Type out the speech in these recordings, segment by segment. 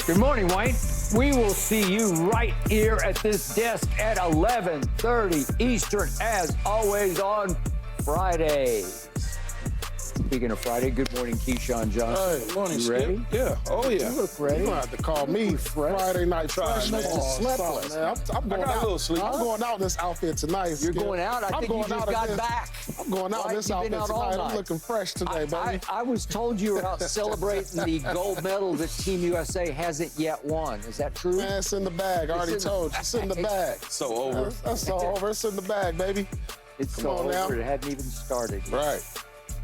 Good morning, Wayne. We will see you right here at this desk at 11:30 Eastern, as always on Fridays. Speaking of Friday, good morning, Keyshawn Johnson. Hey, good morning, you ready? Yeah. Oh, yeah. You look ready. You're going to have to call me Friday night fresh. Man, Solid, man. I'm going out. A little sleep. I'm going out in this outfit tonight. You're going out? I think you just got back. I'm going out in this outfit tonight. I'm looking fresh today, baby. I was told you were out celebrating the gold medal that Team USA hasn't yet won. Is that true? Man, it's in the bag. I already told you. It's in the bag. So over. That's so over. It's in the bag, baby. It's so over. Now. It hadn't even started. Right.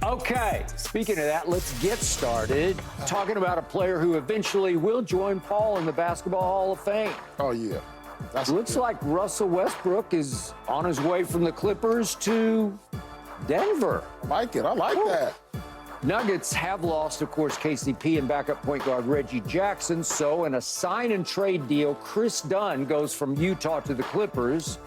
Okay, speaking of that, let's get started talking about a player who eventually will join Paul in the Basketball Hall of Fame. Oh, yeah. Looks like Russell Westbrook is on his way from the Clippers to Denver. I like it. I like that. Nuggets have lost, of course, KCP and backup point guard Reggie Jackson. So in a sign-and-trade deal, Chris Dunn goes from Utah to the Clippers.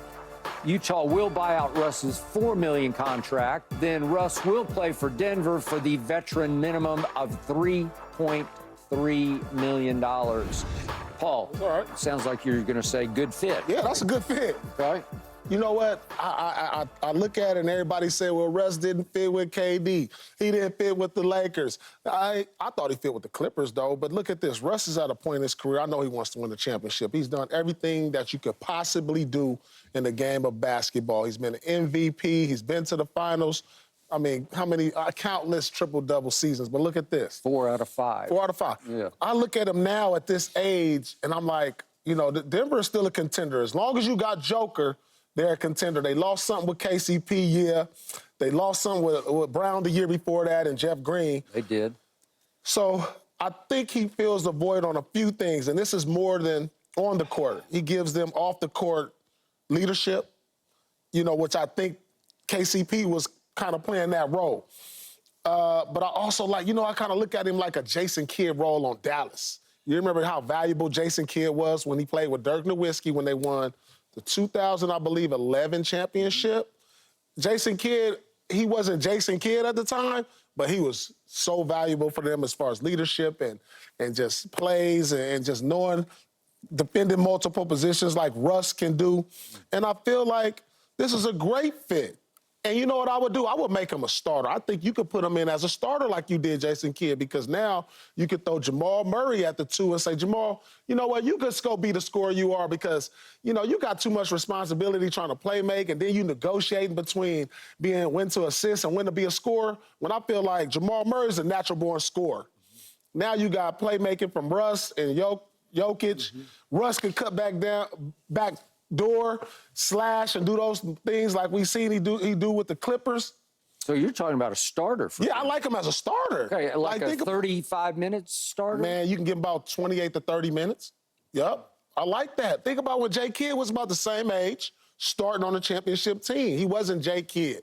Utah will buy out Russ's $4 million contract. Then Russ will play for Denver for the veteran minimum of $3.3 million. Paul, all right. Sounds like you're going to say good fit. Yeah, that's a good fit. Okay. You know what? I look at it and everybody say, well, Russ didn't fit with KD. He didn't fit with the Lakers. I thought he fit with the Clippers, though. But look at this. Russ is at a point in his career. I know he wants to win the championship. He's done everything that you could possibly do in the game of basketball. He's been an MVP. He's been to the finals. I mean, how many countless triple-double seasons. But look at this. 4 out of 5. 4 out of 5. Yeah. I look at him now at this age, and I'm like, you know, Denver is still a contender. As long as you got Joker, they're a contender. They lost something with KCP, yeah. They lost something with Brown the year before that and Jeff Green. They did. So I think he fills the void on a few things, and this is more than on the court. He gives them off-the-court leadership, you know, which I think KCP was kind of playing that role. But I also like, you know, I kind of look at him like a Jason Kidd role on Dallas. You remember how valuable Jason Kidd was when he played with Dirk Nowitzki when they won the 2011 championship. Jason Kidd, he wasn't Jason Kidd at the time, but he was so valuable for them as far as leadership and just plays and just knowing, defending multiple positions like Russ can do. And I feel like this is a great fit. And you know what I would do? I would make him a starter. I think you could put him in as a starter like you did Jason Kidd, because now you could throw Jamal Murray at the 2 and say, Jamal, you know what? You could just go be the scorer you are because, you know, you got too much responsibility trying to play make, and then you negotiating between being when to assist and when to be a scorer. When I feel like Jamal Murray's a natural-born scorer. Now you got playmaking from Russ and Jokic. Russ can cut back door, slash, and do those things like we seen he do with the Clippers. So you're talking about a starter for Yeah, him. I like him as a starter. Okay, like a 35 minutes starter? Man, you can get about 28 to 30 minutes. Yep, I like that. Think about when Jay Kidd was about the same age, starting on the championship team. He wasn't Jay Kidd.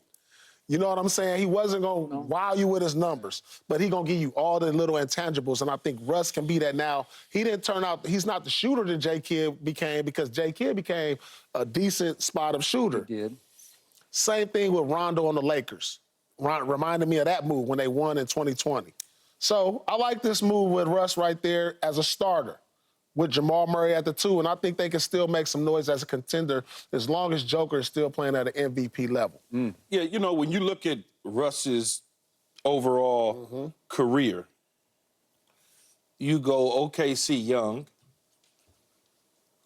You know what I'm saying? He wasn't going to wow you with his numbers, but he's going to give you all the little intangibles, and I think Russ can be that now. He didn't turn out, he's not the shooter that Jay Kidd became, because Jay Kidd became a decent spot of shooter. He did. Same thing with Rondo on the Lakers. Reminded me of that move when they won in 2020. So I like this move with Russ right there as a starter, with Jamal Murray at the 2, and I think they can still make some noise as a contender as long as Joker is still playing at an MVP level. Yeah, you know, when you look at Russ's overall career, you go OKC young.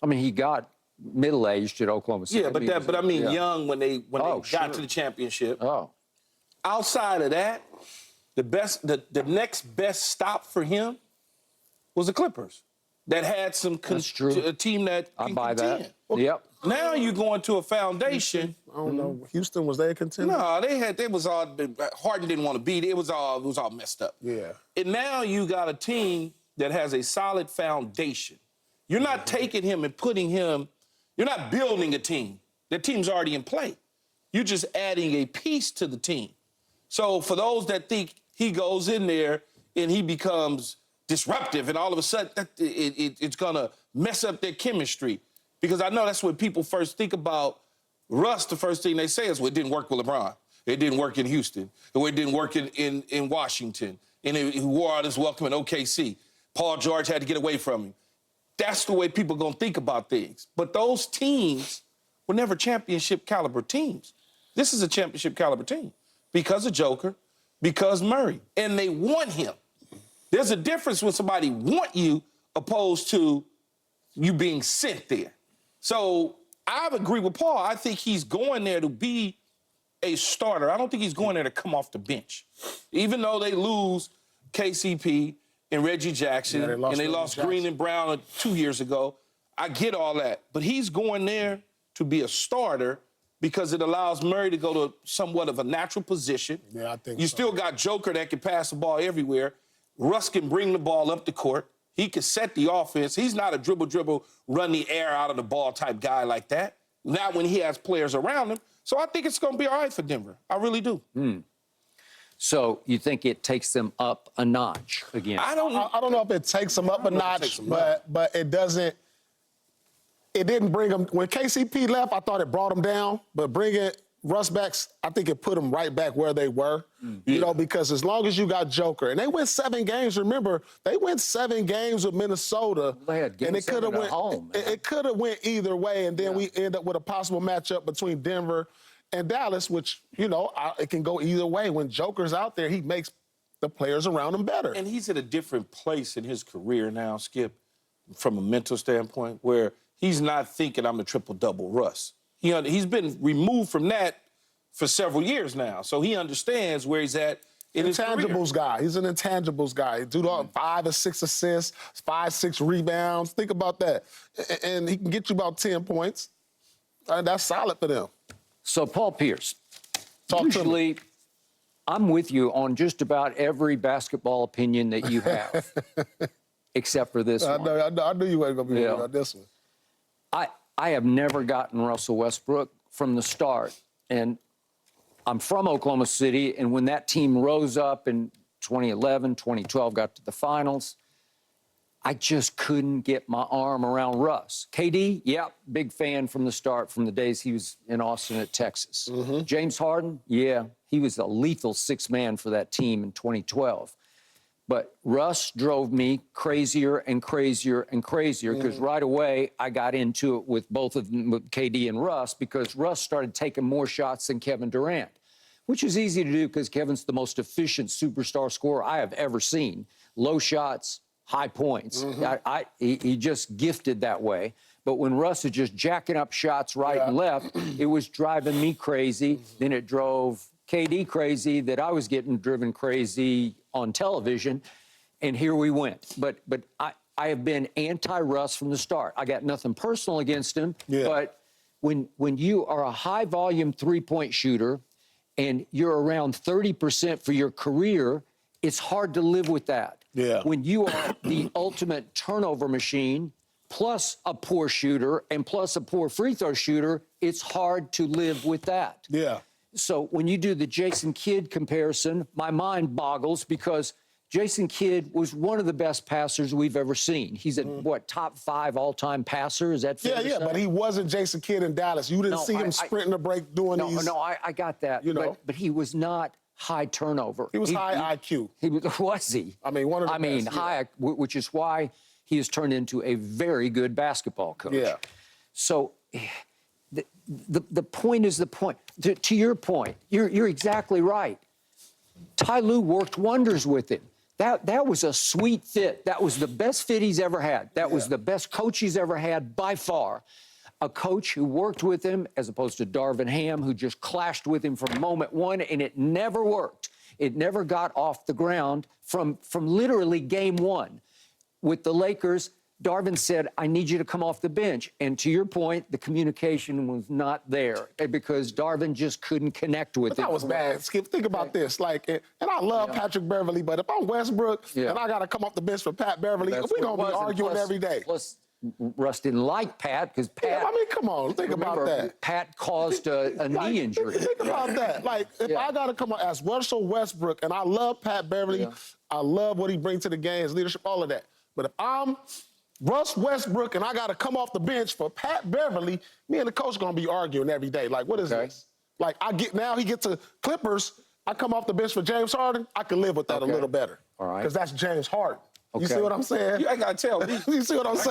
I mean, he got middle-aged at Oklahoma City. Yeah, but I mean young when they got sure. to the championship. Oh. Outside of that, the next best stop for him was the Clippers. That had a team that can I buy contend. that. Yep. Now you go into a foundation. I don't know. Houston, was they a contender? No, they was all Harden didn't want to beat it. It was all messed up. Yeah. And now you got a team that has a solid foundation. You're not taking him and putting him. You're not building a team. The team's already in play. You're just adding a piece to the team. So for those that think he goes in there and he becomes disruptive, and all of a sudden it's gonna mess up their chemistry. Because I know that's when people first think about Russ, the first thing they say is, well, it didn't work with LeBron. It didn't work in Houston. It didn't work in Washington. And he wore out his welcome in OKC. Paul George had to get away from him. That's the way people are going to think about things. But those teams were never championship caliber teams. This is a championship caliber team because of Joker, because Murray, and they want him. There's a difference when somebody want you opposed to you being sent there. So I agree with Paul. I think he's going there to be a starter. I don't think he's going there to come off the bench. Even though they lose KCP and Reggie Jackson, and they lost Green and Brown 2 years ago, I get all that. But he's going there to be a starter because it allows Murray to go to somewhat of a natural position. Yeah, I think you so. still got Joker that can pass the ball everywhere. Russ can bring the ball up the court. He can set the offense. He's not a dribble, run the air out of the ball type guy like that. Not when he has players around him. So I think it's going to be all right for Denver. I really do. So you think it takes them up a notch again? I don't know if it takes them up a notch, but it doesn't. It didn't bring them. When KCP left, I thought it brought them down. But bringing Russ back, I think it put them right back where they were. You know, because as long as you got Joker, and they went 7 games. Remember, they went 7 games with Minnesota, They had game and it could have went. home, It could have went either way, and then we end up with a possible matchup between Denver and Dallas, which, you know, it can go either way. When Joker's out there, he makes the players around him better. And he's at a different place in his career now, Skip, from a mental standpoint, where he's not thinking I'm a triple-double Russ. He's been removed from that for several years now, so he understands where he's at in his career. Intangibles guy. He's an intangibles guy. Dude, 5 or 6 assists, 5, 6 rebounds. Think about that. And he can get you about 10 points. That's solid for them. So Paul Pierce, Talk to me. usually I'm with you on just about every basketball opinion that you have, except for this one. I knew you weren't going to be on this one. I have never gotten Russell Westbrook from the start. And I'm from Oklahoma City, and when that team rose up in 2011, 2012, got to the finals, I just couldn't get my arm around Russ. KD, yeah, big fan from the start, from the days he was in Austin at Texas. James Harden, yeah, he was a lethal 6th man for that team in 2012. But Russ drove me crazier and crazier and crazier because right away I got into it with both of them, with KD and Russ, because Russ started taking more shots than Kevin Durant, which is easy to do because Kevin's the most efficient superstar scorer I have ever seen. Low shots, high points. He just gifted that way. But when Russ is just jacking up shots right and left, it was driving me crazy. Then it drove KD crazy that I was getting driven crazy on television, and here we went. But I have been anti-Russ from the start. I got nothing personal against him, but when you are a high-volume three-point shooter and you're around 30% for your career, it's hard to live with that. When you are the ultimate turnover machine, plus a poor shooter and plus a poor free throw shooter, it's hard to live with that. So when you do the Jason Kidd comparison, my mind boggles because Jason Kidd was one of the best passers we've ever seen. He's a, what, top 5 all-time passer? Is that fair to say? But he wasn't Jason Kidd in Dallas. You didn't see him sprinting the break doing these. No, I got that. You know, but he was not high turnover. He was high IQ. Was he? I mean, one of the best, high, which is why he has turned into a very good basketball coach. So the point is the point. To your point, you're exactly right. Ty Lue worked wonders with him. That was a sweet fit. That was the best fit he's ever had. That was the best coach he's ever had by far. A coach who worked with him as opposed to Darvin Ham, who just clashed with him from moment one, and it never worked. It never got off the ground from literally game one. With the Lakers, Darvin said, I need you to come off the bench. And to your point, the communication was not there because Darvin just couldn't connect with him. That was bad. Skip, think about this. Like, and I love Patrick Beverly, but if I'm Westbrook and I got to come off the bench for Pat Beverly, we're going to be arguing every day. Plus, Russ didn't like Pat because Pat... I mean, come on, think about that. Pat caused a knee injury. Think about that. Like, if I got to come on as Russell Westbrook, and I love Pat Beverly, I love what he brings to the game, his leadership, all of that. But if I'm Russ Westbrook and I got to come off the bench for Pat Beverly, me and the coach going to be arguing every day. Like, what is this? Like, now he gets to Clippers, I come off the bench for James Harden, I can live with that a little better. All right. Because that's James Harden. You see what I'm saying? You ain't got to tell me. You see what I'm saying?